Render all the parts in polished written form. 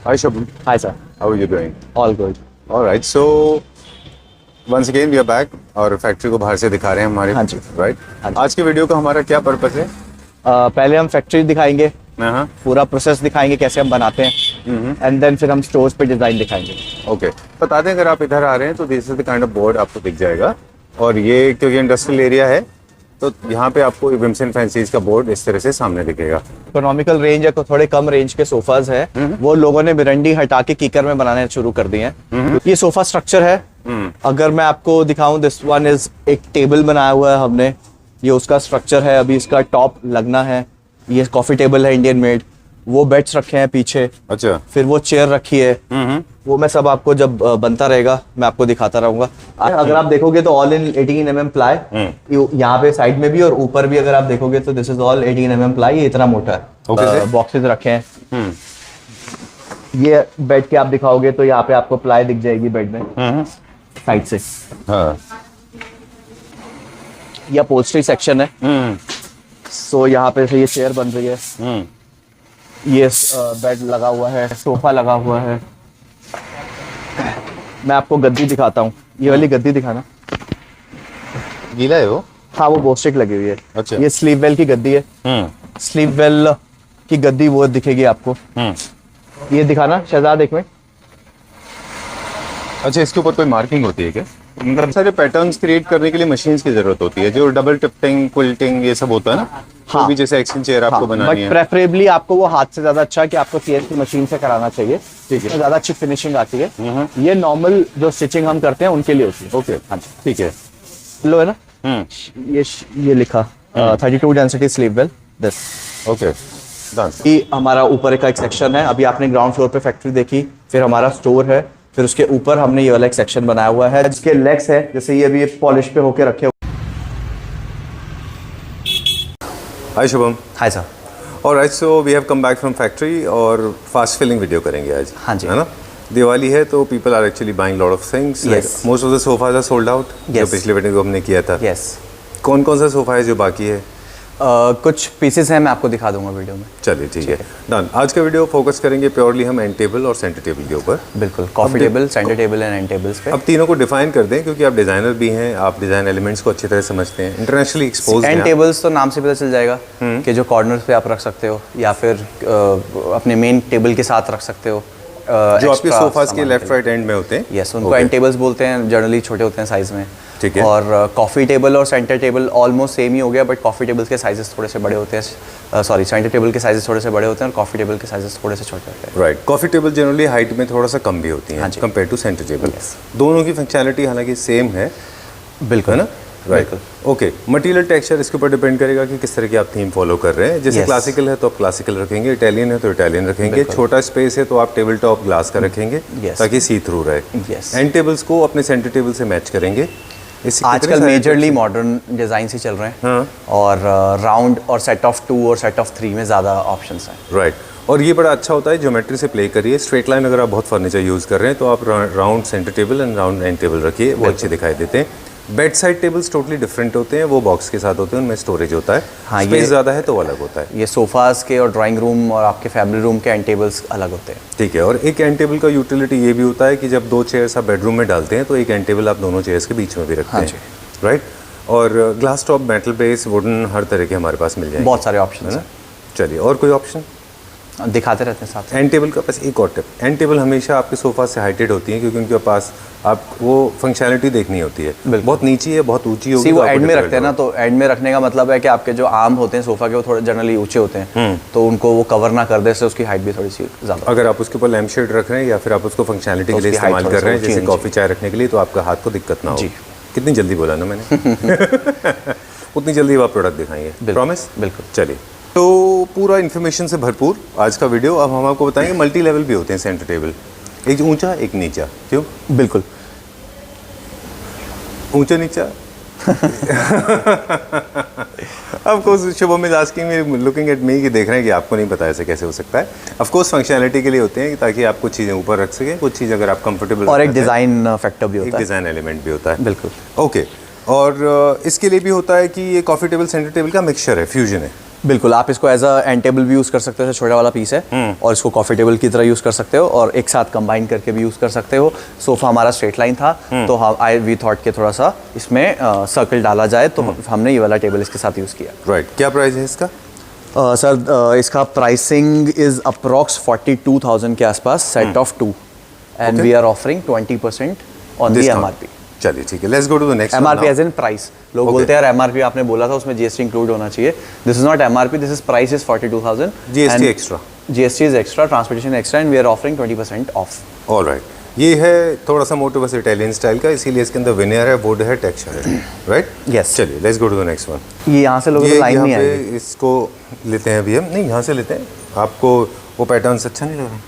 Hi Shubham, Hi sir, how are you doing? all good. All right, so once again we are back और factory को बाहर से दिखा रहे हैं हमारे हाँ जी। राइट। हाँ जी। आज की वीडियो का हमारा क्या पर्पस है? पहले हम फैक्ट्री दिखाएंगे, हाँ पूरा प्रोसेस दिखाएंगे कैसे हम बनाते हैं एंड देन फिर हम स्टोर्स पे डिजाइन दिखाएंगे। ओके, बता दें अगर आप इधर आ रहे हैं तो this is the kind of board आपको दिख जाएगा और ये क्योंकि इंडस्ट्रियल एरिया है तो यहाँ पे आपको विम्स एंड फैंसीज का बोर्ड इस तरह से सामने दिखेगा। इकोनॉमिकल रेंज है, थोड़े कम रेंज के सोफाज है, वो लोगों ने मिरंडी हटा के कीकर में बनाने शुरू कर दिए हैं। ये सोफा स्ट्रक्चर है, अगर मैं आपको दिखाऊं, दिस वन इज एक टेबल बनाया हुआ है हमने, ये उसका स्ट्रक्चर है, अभी इसका टॉप लगना है। ये कॉफी टेबल है इंडियन मेड, वो बेड्स रखे हैं पीछे, अच्छा, फिर वो चेयर रखी है, वो मैं सब आपको जब बनता रहेगा मैं आपको दिखाता रहूंगा। अगर आप देखोगे तो ऑल इन 18 mm प्लाई, यहाँ पे साइड में भी और ऊपर भी अगर आप देखोगे तो this is all 18 mm ply, ये इतना मोटा है। बॉक्सेस रखे हैं, ये बेड के आप दिखाओगे तो यहाँ पे आपको प्लाई दिख जाएगी बेड में साइड से। हाँ, ये अपहोल्स्ट्री सेक्शन है, सो यहाँ पे से ये चेयर बन रही है, ये बेड लगा हुआ है, सोफा लगा हुआ है। मैं आपको गद्दी दिखाता हूँ, ये वाली गद्दी दिखाना। गीला है वो? हाँ, वो बोस्टिक लगी हुई है। अच्छा। ये स्लीव वेल की गद्दी है, स्लीव वेल की गद्दी वो दिखेगी आपको। ये दिखाना शहजाद एक मिनट। अच्छा, इसके ऊपर कोई मार्किंग होती है क्या? मतलब सारे पैटर्न्स क्रिएट करने के लिए मशीन्स की जरूरत होती है, जो डबल टिफ्टिंग, क्विल्टिंग ये सब होता है ना। हाँ, भी जैसे एक्शन चेयर आपको बनानी है, बट प्रेफरेबली आपको वो हाथ से ज्यादा अच्छा है कि आपको सीएनसी मशीन से कराना चाहिए, ठीक है, ज्यादा अच्छी फिनिशिंग आती है। ये नॉर्मल जो स्टिचिंग हम करते हैं उनके लिए होती है। ओके, हाँ ठीक है। लो है ना, ये लिखा 32 density sleeve well this. Okay, done. ये हमारा ऊपर का एक सेक्शन है, अभी आपने ग्राउंड फ्लोर पे फैक्ट्री देखी, फिर हमारा स्टोर है, फिर उसके ऊपर हमने ये वाला एक सेक्शन बनाया हुआ है जिसके लेग्स है, जैसे ये अभी पॉलिश पे होके रखे। Hi Shubham. Hi sir. Alright, so we have come back from factory और फास्ट फिलिंग वीडियो करेंगे आज। हाँ जी, है ना। दिवाली है तो people are actually buying lot of things, most of the sofas are sold out, जो पिछले वीडियो को हमने किया था। यस। कौन कौन सा सोफा है जो बाकी है? कुछ पीसेस हैं, मैं आपको दिखा दूंगा वीडियो में। चलिए ठीक है, डन। आज का वीडियो फोकस करेंगे प्योरली हम एंड टेबल और सेंटर टेबल के ऊपर। बिल्कुल, coffee table, centre table and and tables पे। अब तीनों को डिफाइन कर दें क्योंकि आप डिजाइनर भी हैं, आप डिजाइन एलिमेंट्स को अच्छी तरह समझते हैं, इंटरनेशनली एक्सपोज हैं। एंड टेबल्स तो नाम से पता चल जाएगा कि जो कॉर्नर्स पे आप रख सकते हो या फिर अपने मेन टेबल के साथ रख सकते हो, जो आपके सोफास के लेफ्ट राइट एंड में होते हैं। यस, उनको एंड टेबल्स बोलते हैं, जनरली छोटे होते हैं साइज में। ठीक है। और कॉफ़ी टेबल और सेंटर टेबल ऑलमोस्ट सेम ही हो गया, बट कॉफ़ी टेबल के साइजेस थोड़े से बड़े होते हैं, सॉरी सेंटर टेबल के साइजेस थोड़े से बड़े होते हैं और कॉफ़ी टेबल के साइजेस थोड़े से छोटे होते हैं। Right, coffee table generally height में थोड़ा सा कम भी होती है कंपेयर टू सेंटर टेबल। दोनों की फंक्शनैलिटी हालांकि सेम है। बिल्कुल, है ना। Right, okay. मटेरियल टेक्सचर इसके ऊपर डिपेंड करेगा कि किस तरह की आप थीम फॉलो कर रहे हैं। जैसे क्लासिकल है तो आप क्लासिकल रखेंगे, इटालियन है तो इटालियन रखेंगे, छोटा स्पेस है तो आप टेबल टॉप ग्लास का रखेंगे ताकि सी थ्रू रहे। एंड टेबल्स को अपने सेंटर टेबल से मैच करेंगे। आजकल मेजरली मॉडर्न डिजाइन ही चल रहे हैं और राउंड और सेट ऑफ 2 और सेट ऑफ 3 में ज़्यादा ऑप्शंस हैं। राइट, और ये बड़ा अच्छा होता है, ज्योमेट्री से प्ले करिए। स्ट्रेट लाइन अगर आप बहुत फर्नीचर यूज़ कर रहे हैं तो आप round centre table and round and table रखिए, वो अच्छे दिखाई देते हैं। Bed side tables totally different होते हैं, वो बॉक्स के साथ होते हैं, उनमें स्टोरेज होता है। हाँ, स्पेस ज़्यादा है तो अलग होता है। ये सोफास के और ड्राइंग रूम और आपके फैमिली रूम के एंड टेबल्स अलग होते हैं। ठीक है, और एक एंड टेबल का यूटिलिटी ये भी होता है कि जब 2 चेयर्स आप बेडरूम में डालते हैं तो एक एंड टेबल आप दोनों चेयर्स के बीच में भी रखते हैं। राइट, और glass top, metal base, wooden, हर तरह के हमारे पास मिल जाएंगे, बहुत सारे ऑप्शन है ना। चलिए, और कोई ऑप्शन दिखाते रहते हैं साथ। एंड टेबल का बस एक और टिप, एंड टेबल हमेशा आपके सोफा से हाइटेड होती है क्योंकि उनके पास आप वो फंक्शनैलिटी देखनी होती है। बहुत नीची है, बहुत ऊंची होगी, वो एंड में रखते हैं ना, तो एंड में रखने का मतलब है कि आपके जो आर्म होते हैं सोफा के वो थोड़े जनरली ऊंचे होते हैं, तो उनको वो कवर ना कर दे, से उसकी हाइट भी थोड़ी सी ज़्यादा। अगर आप उसके ऊपर लैम्प शेड रख रहे हैं या फिर आप उसको फंक्शनैलिटी के लिए इस्तेमाल कर रहे हैं, जैसे कॉफ़ी चाय रखने के लिए, तो आपका हाथ को दिक्कत ना हो। कितनी जल्दी बोला ना मैंने उतनी जल्दी आप प्रोडक्ट दिखाएंगे, प्रॉमिस। बिल्कुल। चलिए, तो पूरा इन्फॉर्मेशन से भरपूर आज का वीडियो। अब हम आपको बताएंगे मल्टी लेवल भी होते हैं सेंटर टेबल, एक ऊंचा एक नीचा। क्यों? बिल्कुल, ऊंचा नीचा। Of course Shubham is asking me, looking at me, कि देख रहे हैं कि आपको नहीं पता ऐसे कैसे हो सकता है। ऑफ कोर्स फंक्शनैलिटी के लिए होते हैं ताकि आप कुछ चीज़ें ऊपर रख सकें, कुछ चीज़ अगर आप कंफर्टेबल, और एक डिज़ाइन फैक्टर भी होता है, एक डिज़ाइन एलिमेंट भी होता है। बिल्कुल, ओके। और इसके लिए भी होता है कि ये कॉफ़ी टेबल सेंटर टेबल का मिक्सचर है, फ्यूजन है। बिल्कुल, आप इसको एज अ एंड टेबल भी यूज़ कर सकते हो, छोटा वाला पीस है, और इसको कॉफ़ी टेबल की तरह यूज़ कर सकते हो और एक साथ कंबाइन करके भी यूज़ कर सकते हो। सोफ़ा हमारा स्ट्रेट लाइन था, तो वी थॉट के थोड़ा सा इसमें सर्कल डाला जाए, तो हमने ये वाला टेबल इसके साथ यूज़ किया। राइट, क्या प्राइस है इसका? सर इसका प्राइसिंग इज़ अप्रॉक्स 42,000 के आसपास, set of 2, and we are offering 20% on the MRP। चलिए ठीक है, let's go to the next. MRP as in price. लोग बोलते हैं यार MRP आपने बोला था उसमें GST इंक्लूड होना चाहिए। This is not MRP, this is price is 42,000, GST extra, GST is extra, transportation extra, and we are offering 20% of. Alright, ये है थोड़ा सा मोटो बस इटालियन स्टाइल का, इसीलिए इसके अंदर विनियर है, वुड है, टेक्सचर है, राइट? यस। चलिए let's go to the next one. ये यहाँ से लोगों को लाइन नहीं आएगी, इसको लेते हैं अभी हम, नहीं यहाँ से लेते हैं। आपको वो पैटर्न अच्छा नहीं लग रहा?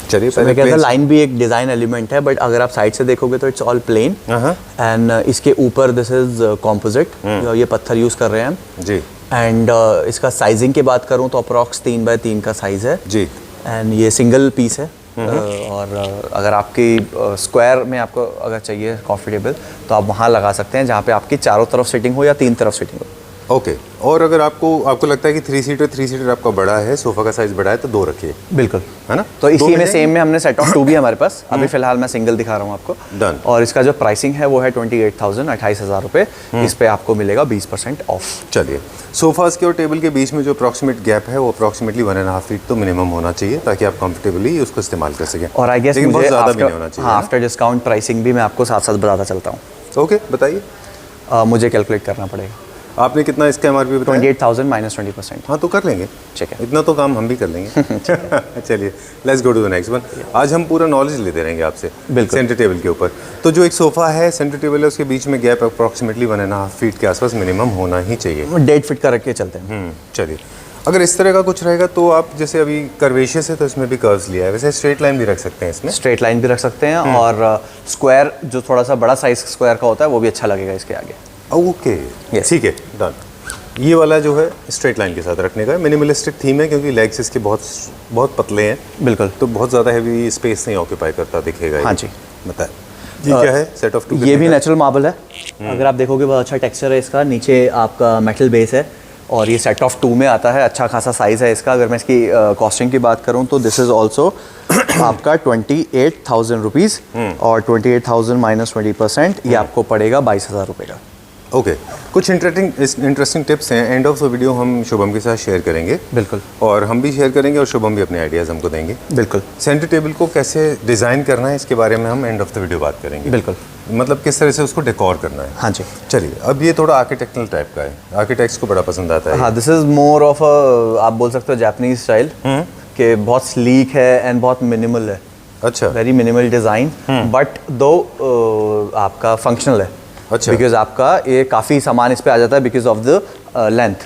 चलिए मैं कहता हूँ लाइन भी एक डिज़ाइन एलिमेंट है, बट अगर आप साइड से देखोगे तो इट्स ऑल प्लेन, एंड इसके ऊपर दिस इज कॉम्पोजिट, ये पत्थर यूज़ कर रहे हैं हम जी। एंड इसका साइजिंग की बात करूँ तो अप्रॉक्स 3x3 का साइज़ है जी, एंड ये सिंगल पीस है। और अगर आपकी स्क्वायर में आपको अगर चाहिए कॉफ़ी टेबल तो आप वहाँ लगा सकते हैं जहाँ पे आपकी चारों तरफ सिटिंग हो या 3 तरफ सिटिंग हो। ओके, और अगर आपको लगता है कि 3 सीटर आपका बड़ा है, सोफा का साइज बड़ा है, तो 2 रखिए, बिल्कुल, है ना? तो इसी में सेम में हमने सेट ऑफ 2 भी हमारे पास, अभी फिलहाल मैं सिंगल दिखा रहा हूँ आपको। डन। और इसका जो प्राइसिंग है वो है 28,000, 28,000 रुपये। इस पे आपको मिलेगा 20% ऑफ। चलिए, सोफास के और टेबल के बीच में जो अप्रॉक्सीमेट गैप है वो अप्रॉक्सीमेटली 1.5 फीट तो मिनिमम होना चाहिए, ताकि आप कंफर्टेबली उसको इस्तेमाल कर सकें। और आई गेस बहुत ज़्यादा भी नहीं होना चाहिए। आफ्टर डिस्काउंट प्राइसिंग भी मैं आपको साथ साथ बताता चलता हूँ। ओके, बताइए। मुझे कैलकुलेट करना पड़ेगा। आपने कितना इसका MRP बताया? 28,000 माइनस 20%। हाँ, तो कर लेंगे, ठीक है, इतना तो काम हम भी कर लेंगे। चलिए let's go to the next one. आज हम पूरा नॉलेज लेते रहेंगे आपसे सेंटर टेबल के ऊपर। तो जो एक सोफ़ा है, सेंटर टेबल है, उसके बीच में गैप अप्रॉक्सीमेटली 1.5 फीट के आसपास मिनिमम होना ही चाहिए। 1.5 फीट का रख के चलते हैं। चलिए, अगर इस तरह का कुछ रहेगा तो आप जैसे अभी कर्वेशियस है तो इसमें भी कर्व्स लिया है, वैसे स्ट्रेट लाइन भी रख सकते हैं इसमें। स्ट्रेट लाइन भी रख सकते हैं, और स्क्वायर जो थोड़ा सा बड़ा साइज स्क्वायर का होता है वो भी अच्छा लगेगा इसके आगे। ओके, ठीक है, डन। ये वाला जो है स्ट्रेट लाइन के साथ रखने का है, मिनिमलिस्टिक थीम है, क्योंकि लेग्स इसके बहुत पतले हैं, बिल्कुल, तो बहुत ज़्यादा हैवी स्पेस नहीं ऑक्यूपाई करता दिखेगा। हाँ जी, बताए ये क्या है? Set of 2। ये भी नेचुरल मार्बल है, अगर आप देखोगे बहुत अच्छा टेक्सचर है इसका, नीचे आपका मेटल बेस है, और ये सेट ऑफ 2 में आता है, अच्छा खासा साइज़ है इसका। अगर मैं इसकी कॉस्टिंग की बात करूँ तो दिस इज़ ऑल्सो आपका 28,000 रुपीज़, और 28,000 माइनस 20% ये आपको पड़ेगा 22,000 रुपये का। ओके, कुछ इंटरेस्टिंग टिप्स हैं, एंड ऑफ द वीडियो हम शुभम के साथ शेयर करेंगे। बिल्कुल, और हम भी शेयर करेंगे और शुभम भी अपने आइडियाज़ हमको देंगे। बिल्कुल, सेंटर टेबल को कैसे डिज़ाइन करना है इसके बारे में हम एंड ऑफ द वीडियो बात करेंगे। बिल्कुल, मतलब किस तरह से उसको डेकोर करना है। हाँ जी। चलिए, अब ये थोड़ा आर्किटेक्चरल टाइप का है, आर्किटेक्ट्स को बड़ा पसंद आता है। हाँ, दिस इज़ मोर ऑफ आप बोल सकते हो जापानीज स्टाइल, कि बहुत स्लीक है एंड बहुत मिनिमल है। अच्छा, वेरी मिनिमल डिज़ाइन, बट दो आपका फंक्शनल है। अच्छा, बिकॉज आपका ये काफ़ी सामान इस पे आ जाता है बिकॉज ऑफ द लेंथ,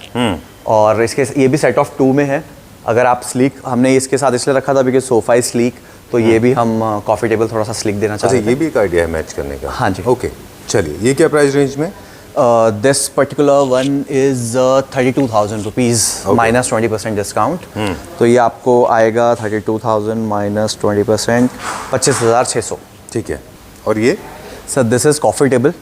और इसके ये भी सेट ऑफ 2 में है। अगर आप स्लीक, हमने इसके साथ इसलिए रखा था बिकॉज सोफा इज स्लीक, तो ये भी हम कॉफ़ी टेबल थोड़ा सा स्लीक देना चाहते हैं। ये भी एक आइडिया है मैच करने का। हाँ जी। ओके, चलिए, ये क्या प्राइस रेंज में? This particular one is 32,000 rupees minus 20% discount, तो ये आपको आएगा 32,000 माइनस 20%, 25,600। ठीक है, और ये sir this is coffee table.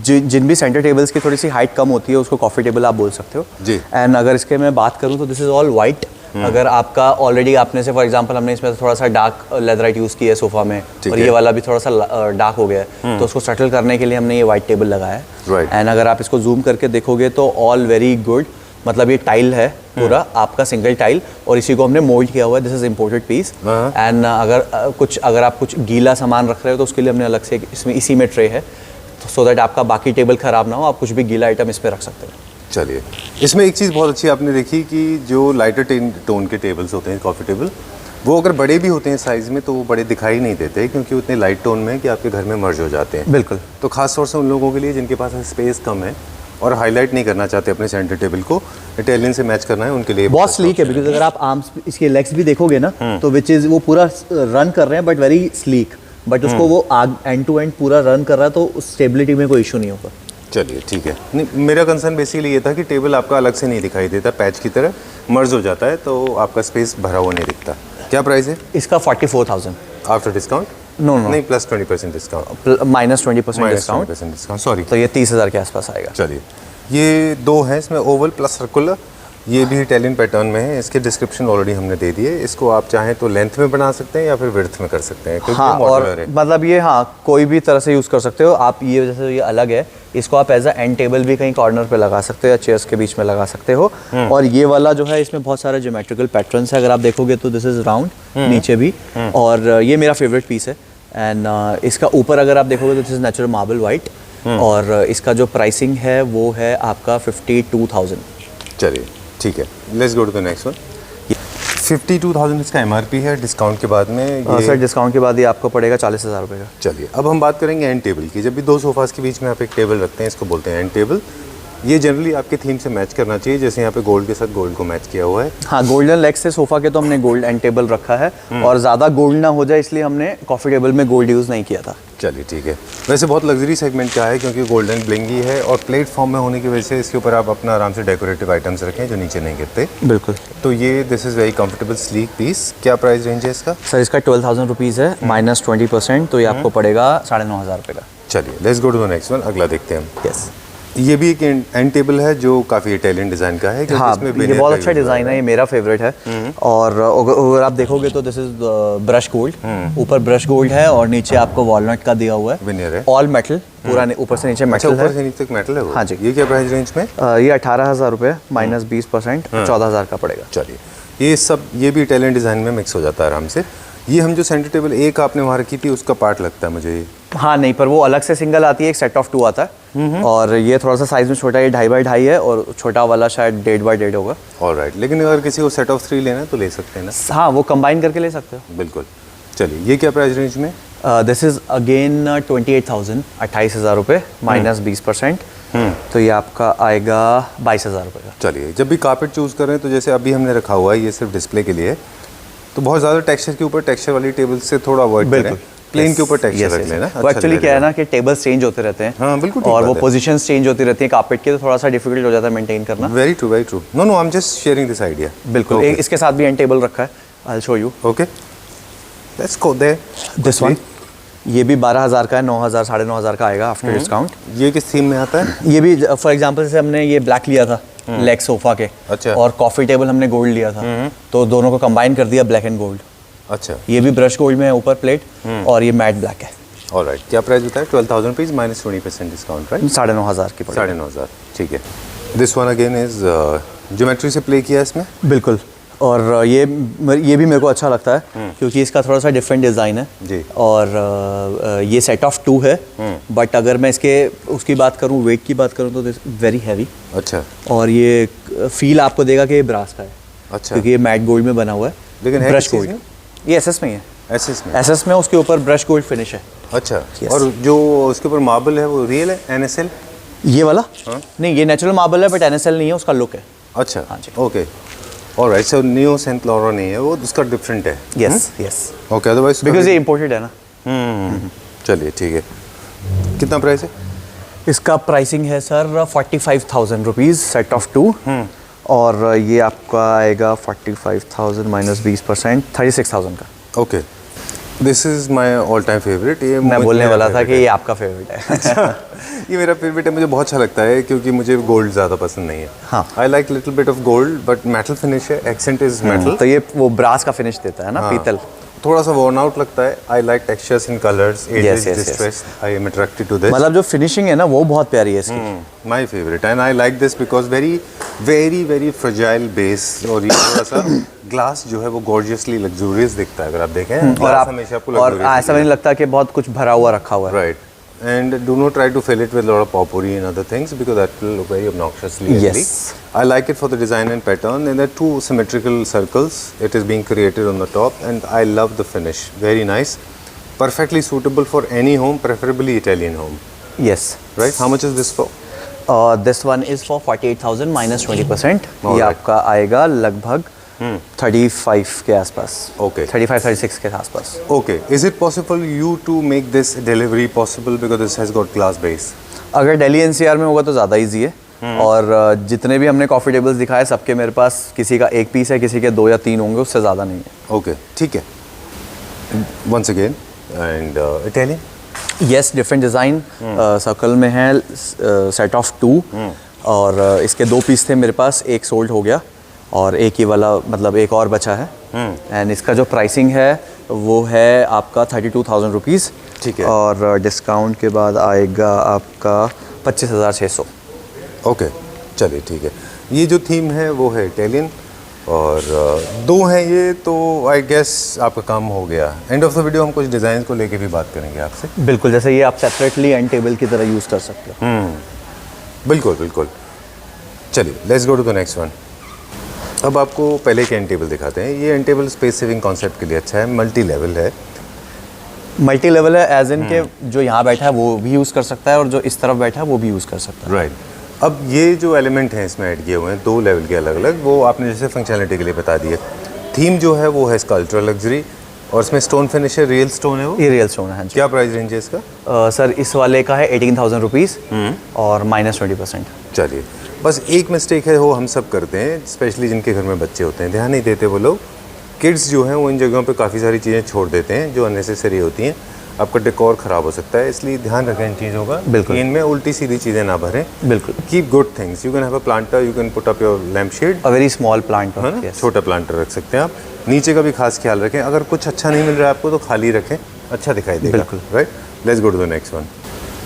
जिन भी सेंटर टेबल्स की थोड़ी सी हाइट कम होती है उसको कॉफ़ी टेबल आप बोल सकते हो जी। एंड अगर इसके मैं बात करूँ तो दिस इज़ ऑल वाइट। अगर आपका ऑलरेडी आपने से फॉर एग्जांपल हमने इसमें थोड़ा सा डार्क लेदराइट यूज़ किया है सोफ़ा में, और ये वाला भी थोड़ा सा डार्क हो गया है, तो उसको सेटल करने के लिए हमने ये वाइट टेबल लगाया है। एंड अगर आप इसको जूम करके देखोगे तो ऑल वेरी गुड, मतलब ये टाइल है पूरा आपका सिंगल टाइल, और इसी को हमने मोल्ड किया हुआ है। This is imported piece. And अगर आप कुछ गीला सामान रख रहे हो तो उसके लिए हमने अलग से इसमें इसी में ट्रे है, सो दैट आपका बाकी टेबल ख़राब ना हो, आप कुछ भी गीला आइटम इस पर रख सकते हो। चलिए, इसमें एक चीज़ बहुत अच्छी आपने देखी कि जो लाइटर टोन के टेबल्स होते हैं कॉफ़ी टेबल, वो अगर बड़े भी होते हैं साइज़ में तो वो बड़े दिखाई नहीं देते, क्योंकि उतने लाइट टोन में कि आपके घर में मर्ज हो जाते हैं। बिल्कुल, तो खास तौर से उन लोगों के लिए जिनके पास स्पेस कम है और हाईलाइट नहीं करना चाहते अपने सेंटर टेबल को, इटालियन से मैच करना है, उनके लिए बहुत स्लीक है। बिकॉज अगर आप आर्म्स इसके लेग्स भी देखोगे ना तो विच इज़ वो पूरा रन कर रहे हैं, बट वेरी स्लीक, बट उसको वो एंड टू एंड पूरा रन कर रहा है, तो उस स्टेबिलिटी में कोई इशू नहीं होगा। चलिए, ठीक है। नहीं, मेरा कंसर्न बेसिकली ये था कि टेबल आपका अलग से नहीं दिखाई देता, पैच की तरह मर्ज हो जाता है, तो आपका स्पेस भरा हुआ नहीं दिखता। क्या प्राइस है इसका? 44,000 आफ्टर डिस्काउंट? नो, नहीं, plus 20% discount, minus 20% discount, discount, sorry, तो ये 30,000 के आसपास आएगा। चलिए, ये दो हैं इसमें, ओवल प्लस सर्कुलर। ये भी इटालियन पैटर्न में है। इसके डिस्क्रिप्शन ऑलरेडी हमने दे दिए। इसको आप चाहें तो लेंथ में बना सकते हैं या फिर विड्थ में कर सकते हैं, क्योंकि हाँ, ये और मॉड्यूलर है। मतलब ये हाँ कोई भी तरह से यूज़ कर सकते हो आप। ये जैसे ये अलग है, इसको आप एज अ एंड टेबल भी कहीं कॉर्नर पे लगा सकते हो या चेयर्स के बीच में लगा सकते हो। और ये वाला जो है इसमें बहुत सारे ज्योमेट्रिकल पैटर्न्स है। अगर आप देखोगे तो दिस इज राउंड, नीचे भी, और ये मेरा फेवरेट पीस है। एंड इसका ऊपर अगर आप देखोगे तो this is natural marble white. और इसका जो प्राइसिंग है वो है आपका 52,000। चलिए ठीक है, let's go to the next one. 52,000 इसका एमआरपी है, डिस्काउंट के बाद में ये सर डिस्काउंट के बाद ये आपको पड़ेगा 40,000 रुपये का। चलिए अब हम बात करेंगे एंड टेबल की। जब भी दो सोफास के बीच में आप एक टेबल रखते हैं, इसको बोलते हैं एंड टेबल। ये जनरली आपके थीम से मैच करना चाहिए, जैसे यहाँ पे गोल्ड के साथ गोल्ड को मैच किया हुआ है। हाँ, गोल्डन लेग से सोफा के तो हमने गोल्ड एंड टेबल रखा है, और ज़्यादा गोल्ड ना हो जाए इसलिए हमने कॉफ़ी टेबल में गोल्ड यूज़ नहीं किया था। चलिए ठीक है। वैसे बहुत लग्जरी सेगमेंट का है, क्योंकि गोल्डन ब्लिंगी है और प्लेटफॉर्म में होने की वजह से इसके ऊपर आप अपना आराम से डेकोरेटिव आइटम्स रखें जो नीचे नहीं गिरते। बिल्कुल। तो ये this is very comfortable sleek piece. क्या प्राइस रेंज है इसका? सर इसका 12,000 रुपीज़ है, माइनस 20%, तो ये आपको पड़ेगा 9,500 रुपये का। चलिए let's go to the next one, अगला देखते हैं हम। यस, ये भी एक एंड टेबल है जो काफ़ी इटालियन डिज़ाइन का है। हाँ, इसमें ये veneer बहुत का अच्छा use डिज़ाइन है, ये मेरा फेवरेट है। और अगर आप देखोगे तो दिस इज ब्रश गोल्ड, ऊपर ब्रश गोल्ड है और नीचे आपको वॉलनट का दिया हुआ है, Veneer है। ऑल मेटल, पूरा ऊपर से नीचे अच्छा, मेटल ऊपर है। से नीचे तक मेटल है वो? हाँ जी। ये क्या प्राइस रेंज में? ये 18,000 रुपये माइनस 20%, 14,000 का पड़ेगा। चलिए, ये सब ये भी इटालियन डिज़ाइन में मिक्स हो जाता है आराम से। ये हम जो सेंटर टेबल एक आपने वहाँ रखी थी उसका पार्ट लगता है मुझे। हाँ नहीं, पर वो अलग से सिंगल आती है, एक सेट ऑफ 2 आता है। और ये थोड़ा सा साइज में छोटा है, ये 2.5x2 है, और छोटा वाला शायद 1.5x1.5 होगा। ऑलराइट, लेकिन अगर किसी को सेट ऑफ 3 लेना है तो ले सकते हैं ना? हाँ, वो कंबाइन करके ले सकते हो। बिल्कुल। चलिए, ये क्या प्राइस रेंज में? दिस इज अगेन 28,000, 28,000 रुपये माइनस 20%। तो ये आपका आएगा 22,000 रुपये का। चलिए, जब भी कारपेट चूज़ करें तो जैसे अभी हमने रखा हुआ है ये सिर्फ डिस्प्ले के लिए, तो बहुत ज़्यादा टेक्सचर के ऊपर टेक्सचर वाली टेबल से थोड़ा अवॉइड करें। प्लेन के ऊपर टेक्सचर रख लेना। वो एक्चुअली क्या है ना कि टेबल्स चेंज होते रहते हैं। हाँ, बिल्कुल। और वो पोजीशंस चेंज होती रहती हैं कारपेट के, तो थोड़ा सा डिफिकल्ट हो जाता है मेंटेन करना। Very true, very true. No no, I am just sharing this idea. बिल्कुल। इसके साथ भी एंड टेबल रखा है, I will show you. Okay, let's go there. This one, ये भी 12,000 का है, 9,000 9,500 का आएगा आफ्टर डिस्काउंट। ये किस थीम में आता है? ये भी फॉर एग्जांपल जैसे हमने ये ब्लैक लिया था लेग सोफा के, अच्छा। और कॉफी टेबल हमने गोल्ड लिया था, तो दोनों को कंबाइन कर दिया, ब्लैक एंड गोल्ड। अच्छा, ये भी ब्रश गोल्ड में है ऊपर प्लेट, और ये मैट ब्लैक है। ऑलराइट, क्या प्राइस बताया? 12,000 रुपीज़ माइनस 20% डिस्काउंट, राइट? 9,500 की पड़ेगी। 9,500, ठीक है। This one again is geometry से प्ले किया इसमें। बिल्कुल। और ये भी मेरे को अच्छा लगता है क्योंकि इसका थोड़ा सा डिफरेंट डिज़ाइन है जी। और ये सेट ऑफ 2 है, बट अगर मैं उसकी बात करूँ, वेट की बात करूँ, तो दिस वेरी हैवी। अच्छा। और ये फील आपको देगा कि ये ब्रास का है। अच्छा, क्योंकि ये मैट गोल्ड में बना हुआ है, लेकिन ब्रश गोल्ड। ये एसएस में ही है। एसएस में? एसएस में उसके ऊपर ब्रश गोल्ड फिनिश है। अच्छा। Yes. और जो उसके ऊपर मार्बल है वो रियल है, एनएसएल? ये वाला नहीं, ये नेचुरल मार्बल है, बट एनएसएल नहीं है, उसका लुक है। अच्छा, हाँ जी। Okay, alright. So neo saint Laura नहीं है वो, उसका डिफरेंट है। Yes yes, okay, otherwise because ये इम्पोर्टेड है ना। चलिए ठीक है। कितना प्राइस है इसका? प्राइसिंग है सर 45,000 रुपीज़, सेट ऑफ 2। और ये आपका आएगा 45,000 माइनस 20%, 36,000 का। Okay, this is my all time favourite. ये मैं बोलने वाला था कि ये आपका फेवरेट है। ये मेरा फेवरेट है, मुझे बहुत अच्छा लगता है क्योंकि मुझे गोल्ड ज़्यादा पसंद नहीं है। हाँ। I like little bit of gold, but metal finish है, एक्सेंट इज मेटल। तो ये वो ब्रास का फिनिश देता है ना, पीतल। थोड़ा सा वर्न आउट लगता है। I like textures in colours, Yes, yes, distress. I am attracted to this. मतलब जो फिनिशिंग है ना वो बहुत प्यारी है इसकी। My favourite, and I like this because very very very fragile base, और ये थोड़ा सा ग्लास जो है वो गॉर्जियसली लग्जूरियस दिखता है अगर आप देखें। और आप हमेशा आपको और ऐसा नहीं लगता कि बहुत कुछ भरा हुआ रखा हुआ है। Right, and do not try to fill it with a lot of potpourri and other things because that will look very obnoxiously ugly. Yes. I like it for the design and pattern, and there are 2 symmetrical circles. It is being created on the top, and I love the finish. Very nice, perfectly suitable for any home, preferably Italian home. Yes. Right? How much is this for? This one is for 48,000 minus 20%। ये Alright. आपका आएगा लगभग 35 के आसपास। Okay. 35-36 के आसपास। Okay. Is it possible you to make this delivery possible because this has got glass base? अगर Delhi NCR में होगा तो ज़्यादा इजी है। और जितने भी हमने कॉफ़ी टेबल्स दिखाए सबके मेरे पास किसी का 1 पीस है, किसी के 2 या 3 होंगे, उससे ज़्यादा नहीं है। Okay. ठीक है. Once again, and Italian? Yes, different design circle में है, सेट ऑफ 2। और इसके 2 पीस थे मेरे पास, एक सोल्ड हो गया और एक ही वाला मतलब एक और बचा है। एंड इसका जो प्राइसिंग है वो है आपका 32,000 रुपीज़। ठीक है। और डिस्काउंट के बाद आएगा आपका 25,600। ओके, चलिए ठीक है। ये जो थीम है वो है इटालियन और 2 हैं ये, तो आई गेस आपका काम हो गया। एंड ऑफ द वीडियो हम कुछ डिज़ाइन को लेके भी बात करेंगे आपसे। बिल्कुल, जैसे ये आप सेपरेटली एंड टेबल की तरह यूज़ कर सकते हो। बिल्कुल बिल्कुल। चलिए let's go to the next one. अब आपको पहले एक एंड टेबल दिखाते हैं। ये and table space saving concept के लिए अच्छा है, मल्टी लेवल है। मल्टी लेवल है एज इन के जो यहाँ बैठा है वो भी यूज़ कर सकता है और जो इस तरफ बैठा है वो भी यूज़ कर सकता है। राइट। अब ये जो एलिमेंट हैं इसमें ऐड किए हुए हैं 2 लेवल के अलग अलग, वो आपने जैसे फंक्शनलिटी के लिए बता दिए। थीम जो है वो है इसका अल्ट्रा लग्जरी और इसमें स्टोन फिनिश है, रियल स्टोन है वो। ये रियल स्टोन है। हाँ जी। क्या प्राइस रेंज है इसका? सर इस वाले का है 18,000 रुपीज़ और -20%। चलिए, बस एक मिस्टेक है वो हम सब करते हैं, स्पेशली जिनके घर में बच्चे होते हैं, ध्यान नहीं देते वो लोग। किड्स जो हैं वो इन जगहों पे काफ़ी सारी चीज़ें छोड़ देते हैं जो अननेसेसरी होती हैं। आपका डेकोर ख़राब हो सकता है, इसलिए ध्यान रखें इन चीज़ों का। बिल्कुल। इनमें उल्टी सीधी चीज़ें ना भरें। बिल्कुल। Keep good things. You can have a planter, you can put up your lamp shade, a very small plant है ना, छोटा प्लांटर रख सकते हैं आप। नीचे का भी खास ख्याल रखें। अगर कुछ अच्छा नहीं मिल रहा है आपको तो खाली रखें, अच्छा दिखाई देगा। बिल्कुल। Right. Let's go to the next one.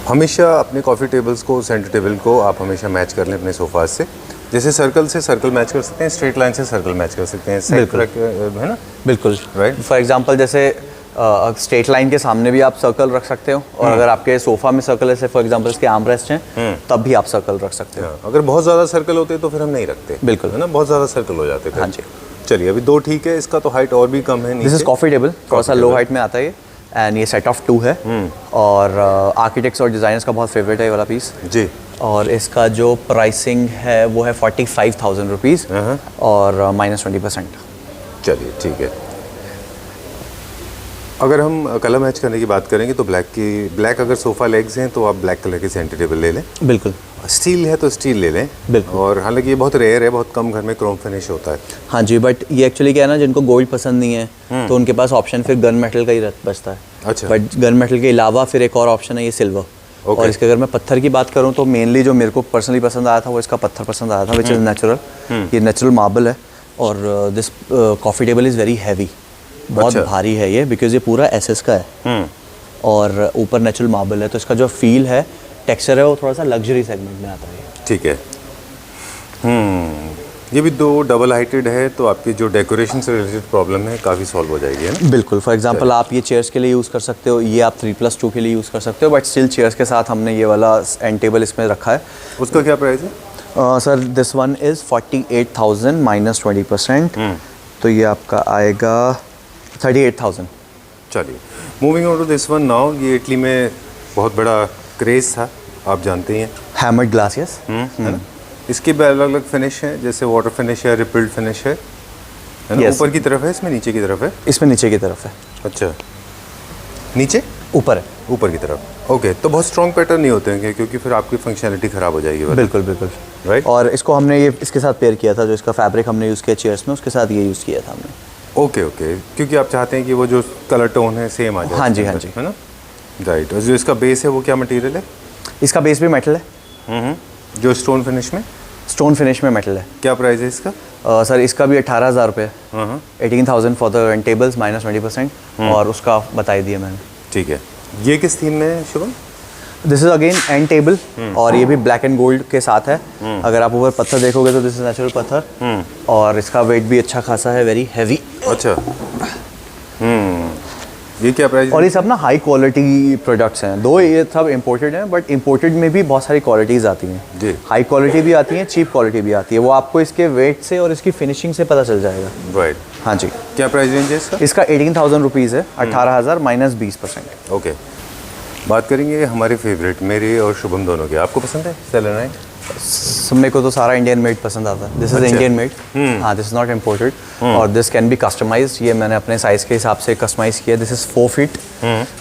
हमेशा अपने कॉफ़ी टेबल्स को, सेंटर टेबल को आप हमेशा मैच कर लें अपने सोफाज से। जैसे सर्कल से सर्कल मैच कर सकते हैं, स्ट्रेट लाइन से सर्कल मैच कर सकते हैं, बिल्कुल। है ना। बिल्कुल। राइट। फॉर एग्जांपल जैसे स्ट्रेट लाइन के सामने भी आप सर्कल रख सकते हो और अगर आपके सोफा में सर्कल है, फॉर एग्जांपल इसके आर्म रेस्ट हैं, तब भी आप सर्कल रख सकते हो। अगर बहुत ज़्यादा सर्कल होते तो फिर हम नहीं रखते। बिल्कुल। है ना, बहुत ज़्यादा सर्कल हो जाते थे। हाँ जी। चलिए अभी 2 ठीक है। इसका तो हाइट और भी कम है। दिस इज कॉफ़ी टेबल, थोड़ा सा लो हाइट में आता है ये। एंड ये सेट ऑफ 2 है और आर्किटेक्ट्स और डिज़ाइनर्स का बहुत फेवरेट है ये वाला पीस जी। और इसका जो प्राइसिंग है वो है 45,000 रुपीज़ और -20%। चलिए ठीक है। अगर हम कलर मैच करने की बात करेंगे तो ब्लैक अगर सोफ़ा लेग्स हैं तो आप ब्लैक कलर की सेंटर टेबल ले लें। बिल्कुल। स्टील है तो स्टील ले लें। बिल्कुल। और हालांकि ये बहुत रेयर है, बहुत कम घर में क्रोम फिनिश होता है। हाँ जी, बट ये एक्चुअली क्या है ना, जिनको गोल्ड पसंद नहीं है तो उनके पास ऑप्शन फिर गन मेटल का ही बचता है। अच्छा। बट गन मेटल के अलावा फिर एक और ऑप्शन है ये सिल्वर। Okay. और इसके अगर मैं पत्थर की बात करूँ तो मेनली जो मेरे को पर्सनली पसंद आया था वो इसका पत्थर पसंद आया था, विच इज़ नेचुरल। ये नेचुरल मार्बल है और this coffee table is very heavy, बहुत अच्छा। भारी है ये, बिकॉज ये पूरा एसएस का है और ऊपर नेचुरल मार्बल है, तो इसका जो फील है, टेक्सचर है, वो थोड़ा सा लग्जरी सेगमेंट में आता है। ठीक है। ये भी 2 डबल हाइटेड है तो आपकी जो डेकोरेशन से रिलेटेड प्रॉब्लम है काफ़ी सॉल्व हो जाएगी, है ना। बिल्कुल। फॉर एग्जांपल आप ये चेयर्स के लिए यूज़ कर सकते हो, ये आप 3+2 के लिए यूज़ कर सकते हो, बट स्टिल चेयर्स के साथ हमने ये वाला एंड टेबल इसमें रखा है। उसका क्या प्राइस है? Sir this one is 48,000 -20%। तो ये आपका आएगा 38,000। चलिए moving on to this one now. ये इटली में बहुत बड़ा क्रेज़ था, आप जानते ही हैं। Hammered glass, yes. है ना। इसके भी अलग अलग फिनिश हैं, जैसे वाटर फिनिश है, रिपिल्ड फिनिश है ना। Yes. ऊपर की तरफ है, इसमें नीचे की तरफ है। इसमें नीचे की तरफ है। अच्छा, नीचे ऊपर है। ऊपर की तरफ। ओके, तो बहुत स्ट्रॉन्ग पैटर्न नहीं होते हैं क्योंकि फिर आपकी फंक्शनलिटी ख़राब हो जाएगी। बिल्कुल बिल्कुल। राइट। और इसको हमने ये इसके साथ पेयर किया था, जो इसका फैब्रिक हमने यूज़ किया चेयर्स में, उसके साथ ये यूज़ किया था हमने। ओके ओके, क्योंकि आप चाहते हैं कि वो जो कलर टोन है सेम आ जाए। हाँ जी, हाँ जी। है ना। राइट। और जो इसका बेस है वो क्या मटेरियल है? इसका बेस भी मेटल है। जो स्टोन फिनिश में? स्टोन फिनिश में मेटल है। क्या प्राइस है इसका? सर इसका भी 18,000 रुपये, 18,000 फॉर द टेबल्स -20%, और उसका बताई दिया मैंने। ठीक है। ये किस थीम में है Shubham? This is again and table और ये भी ब्लैक एंड गोल्ड के साथ है। अगर आप ऊपर पत्थर देखोगे तो दिस इज नेचुरल पत्थर और इसका वेट भी अच्छा खासा है, वेरी हैवी। अच्छा। ये क्या प्राइस? और ये सब ना हाई क्वालिटी प्रोडक्ट्स हैं, दो ये सब इम्पोर्टेड हैं, बट इम्पोर्टेड में भी बहुत सारी क्वालिटीज़ आती हैं जी। हाई क्वालिटी भी आती हैं, चीप क्वालिटी भी आती है, वो आपको इसके वेट से और इसकी फिनिशिंग से पता चल जाएगा। राइट। हाँ जी। क्या प्राइस रेंज है इसका? इसका 18,000 रुपीज़ है, 18,000 -20%। ओके। बात करेंगे हमारे फेवरेट, मेरे और शुभम दोनों के। आपको पसंद है सेलेनाइट? मेरे को तो सारा इंडियन मेड पसंद आता है। This is Indian made. हाँ, दिस इज नॉट इम्पोर्टेड और दिस कैन बी कस्टमाइज्ड। ये मैंने अपने साइज़ के हिसाब से कस्टमाइज़ किया। This is 4 feet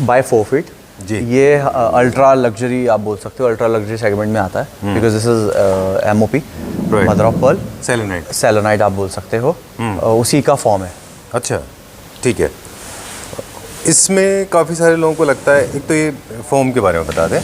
by 4 feet जी। ये अल्ट्रा लग्जरी आप बोल सकते हो, अल्ट्रा लग्जरी सेगमेंट में आता है, because this is MOP, mother of pearl selenite. Selenite आप बोल सकते हो। उसी का फॉर्म है। अच्छा, ठीक है। इसमें काफ़ी सारे लोगों को लगता है, एक तो ये फोम के बारे में बता दें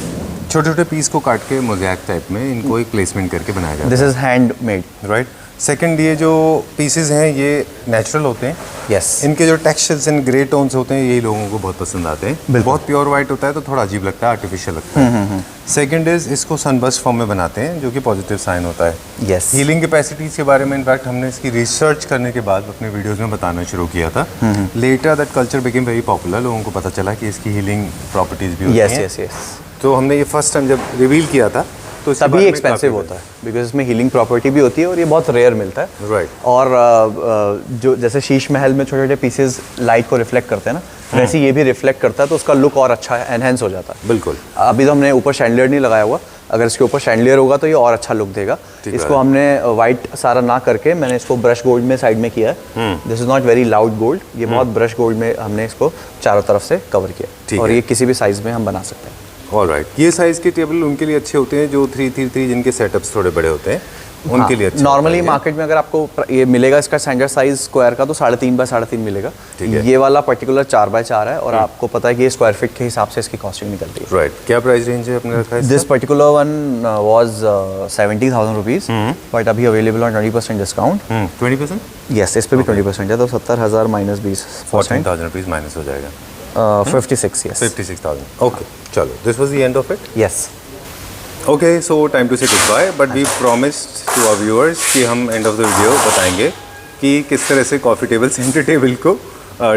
छोटे छोटे पीस को काट के मोज़ैक टाइप में इनको एक प्लेसमेंट करके बनाया जाता है। This is hand made. Right. Second, ये जो पीसेस हैं ये नेचुरल होते हैं। यस। इनके जो टेक्सचर्स एंड ग्रे टोन्स होते हैं ये लोगों को बहुत पसंद आते हैं। बहुत प्योर वाइट होता है तो थोड़ा अजीब लगता है, आर्टिफिशियल लगता है। सेकंड इज इसको सनबर्स्ट फॉर्म में बनाते हैं जो कि पॉजिटिव साइन होता है। यस। हीलिंग कैपेसिटीज के बारे में इनफैक्ट हमने इसकी रिसर्च करने के बाद अपने वीडियोस में बताना शुरू किया था। Letter that culture became very popular, लोगों को पता चला कि इसकी हीलिंग प्रॉपर्टीज भी होती हैं। Yes yes yes. तो हमने ये फर्स्ट टाइम जब रिवील किया था तो इसके तभी बारे में एक्सपेंसिव होता है बिकॉज इसमें हीलिंग प्रॉपर्टी भी होती है और ये बहुत रेयर मिलता है। राइट। और जो जैसे शीश महल में छोटे छोटे पीसेस लाइट को रिफ्लेक्ट करते हैं ना, वैसे ये भी रिफ्लेक्ट करता है तो उसका लुक और अच्छा एनहेंस हो जाता है। बिल्कुल। अभी तो हमने ऊपर शैंडलियर नहीं लगाया हुआ, अगर इसके ऊपर शैंडलियर होगा तो ये और अच्छा लुक देगा। इसको हमने वाइट सारा ना करके मैंने इसको ब्रश गोल्ड में साइड में किया है। This is not very loud gold, ये बहुत ब्रश गोल्ड में हमने इसको चारों तरफ से कवर किया और ये किसी भी साइज में हम बना सकते हैं। ऑलराइट। ये साइज के टेबल उनके लिए अच्छे होते हैं जो 3x3 जिनके सेटअप्स थोड़े बड़े होते हैं, उनके लिए अच्छे। नॉर्मली मार्केट में अगर आपको ये मिलेगा इसका स्टैंडर्ड साइज स्क्वायर का तो 3.5 बाय 3.5 मिलेगा। ये वाला पर्टिकुलर 4 बाय 4 है और आपको पता है कि ये स्क्वायर फीट के हिसाब से इसकी कॉस्टिंग निकलती है। राइट। क्या प्राइस रेंज है अपने रखा है? This particular one was 70,000 rupees, but अभी अवेलेबल ऑन 20% डिस्काउंट। 20%? यस, इस पे भी 20% है तो 70,000 माइनस 20 14,000 रुपीज माइनस हो जाएगा। 56, yes. 56,000। ओके, चलो, this was the end of it. Yes. Okay, so time to say goodbye, but we promised to our viewers कि हम एंड ऑफ द वीडियो बताएंगे कि किस तरह से कॉफ़ी टेबल सेंटर टेबल को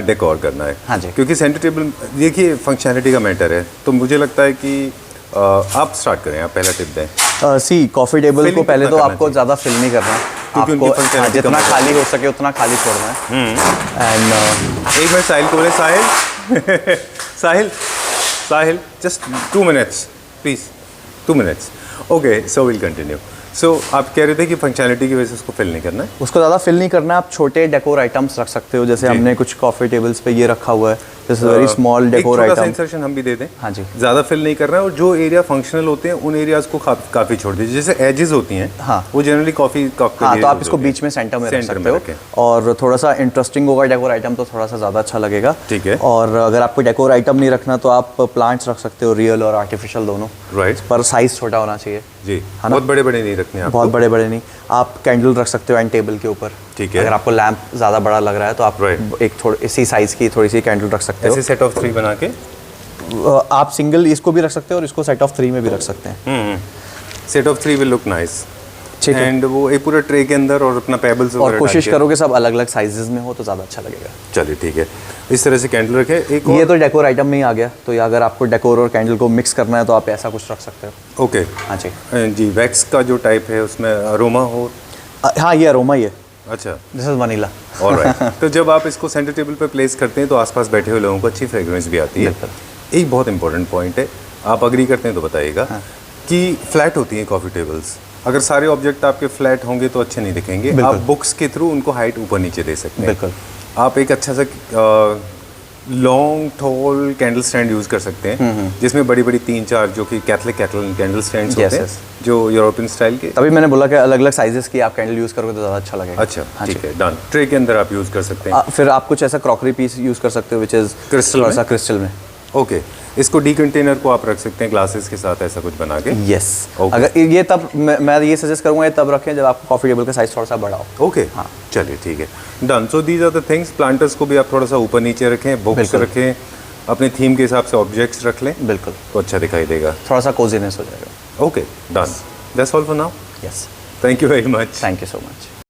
डेकोर करना है। हाँ जी। क्योंकि सेंटर टेबल देखिए फंक्शनैलिटी का मैटर है, तो मुझे लगता है कि आप स्टार्ट करें, आप पहला टिप दें। सी कॉफ़ी टेबल Filling को पहले कितना तो करना आपको चाहिए? ज़्यादा फिल नहीं करना है, क्योंकि उनकी आपको functionality जितना कम हो खाली हो सके उतना खाली छोड़ना है। एंड एक मिनट साहिल को बोले, Sahil Sahil Sahil just 2 minutes please, 2 minutes। Okay, so will continue. So आप कह रहे थे कि फंक्शनैलिटी की वजह से उसको फिल नहीं करना है। उसको ज़्यादा फिल नहीं करना है, आप छोटे डेकोर आइटम्स रख सकते हो, जैसे हमने कुछ कॉफ़ी टेबल्स पे ये रखा हुआ है, this is very small decor item. Insertion हम भी दे दें। हाँ जी। ज़्यादा फिल नहीं करना है और जो एरिया फंक्शनल होते हैं उन एरियाज को काफ़ी छोड़ दीजिए। जैसे एजेस होती हैं, हाँ, वो जनरली कॉफ़ी कप के हाँ, लिए तो आप use इसको होती हैं। बीच में सेंटर में रख सेंटर सकते में हो रखें। और थोड़ा सा इंटरेस्टिंग होगा डेकोर आइटम तो थोड़ा सा ज़्यादा अच्छा लगेगा। ठीक है। और अगर आपको डेकोर आइटम नहीं रखना तो आप प्लांट्स रख सकते हो, रियल और आर्टिफिशियल दोनों। राइट। पर साइज छोटा होना चाहिए जी, बहुत बड़े बड़े नहीं रखने आपको। बहुत बड़े बड़े नहीं। आप कैंडल रख सकते हो एंड टेबल के ऊपर। ठीक है। अगर आपको लैंप ज़्यादा बड़ा लग रहा है तो आप एक थोड़ी इसी साइज़ की थोड़ी सी कैंडल रख सकते हो। ऐसे सेट ऑफ 3 बना के आप सिंगल इसको भी रख सकते हो और इसको सेट ऑफ 3 में भी रख सकते हैं। Set of 3 will look nice. ठीक है। एंड वो एक पूरा ट्रे के अंदर और अपना पेबल्स और कोशिश करोगे सब अलग अलग साइजेस में हो तो ज़्यादा अच्छा लगेगा। चलिए ठीक है, इस तरह से कैंडल रखे। एक ये तो डेकोर आइटम में ही आ गया, तो ये अगर आपको डेकोर और कैंडल को मिक्स करना है तो आप ऐसा कुछ रख सकते हो। ओके। हाँ जी। जी, वैक्स का जो टाइप है उसमें अरोमा हो। हाँ, ये अरोमा ही है। अच्छा, दिस इज वनीला। ऑलराइट। तो जब आप इसको सेंटर टेबल पे प्लेस करते हैं तो आसपास बैठे हुए लोगों को अच्छी फ्रेग्रेंस भी आती है। एक बहुत इंपॉर्टेंट पॉइंट है, आप अग्री करते हैं तो बताइएगा, कि फ्लैट होती हैं कॉफ़ी टेबल्स। अगर सारे ऑब्जेक्ट आपके फ्लैट होंगे तो अच्छे नहीं दिखेंगे। आप बुक्स के थ्रू उनको हाइट ऊपर नीचे दे सकते हैं। बिल्कुल। आप एक अच्छा सा long toll candle stand use कर सकते हैं, जिसमें बड़ी बड़ी 3-4 जो कि कैथलिक कैंडल स्टैंड्स होते हैं, जो यूरोपियन स्टाइल के। तभी मैंने बोला कि अलग अलग साइजेस की आप कैंडल यूज़ करोगे तो ज़्यादा अच्छा लगेगा। अच्छा, ठीक है, डन। ट्रे के अंदर आप यूज़ कर सकते हैं। फिर आप कुछ ऐसा क्रॉकरी पीस यूज़ कर सकते हो विच इज़ क्रिस्टल में। ओके, इसको डी कंटेनर को आप रख सकते हैं ग्लासेस के साथ, ऐसा कुछ बना के। यस। अगर ये तब मैं ये सजेस्ट करूँगा तब रखें जब आपको कॉफ़ी टेबल का साइज थोड़ा सा बड़ा हो। ओके, हाँ, चलिए ठीक है, done. So these are the things. Planters को भी आप थोड़ा सा ऊपर नीचे रखें, बुक्स रखें, अपने थीम के हिसाब से ऑब्जेक्ट्स रख लें। बिल्कुल, तो अच्छा दिखाई देगा, थोड़ा सा कोजीनेस हो जाएगा। Okay, done. That's all for now. Yes, thank you very much. Thank you so much.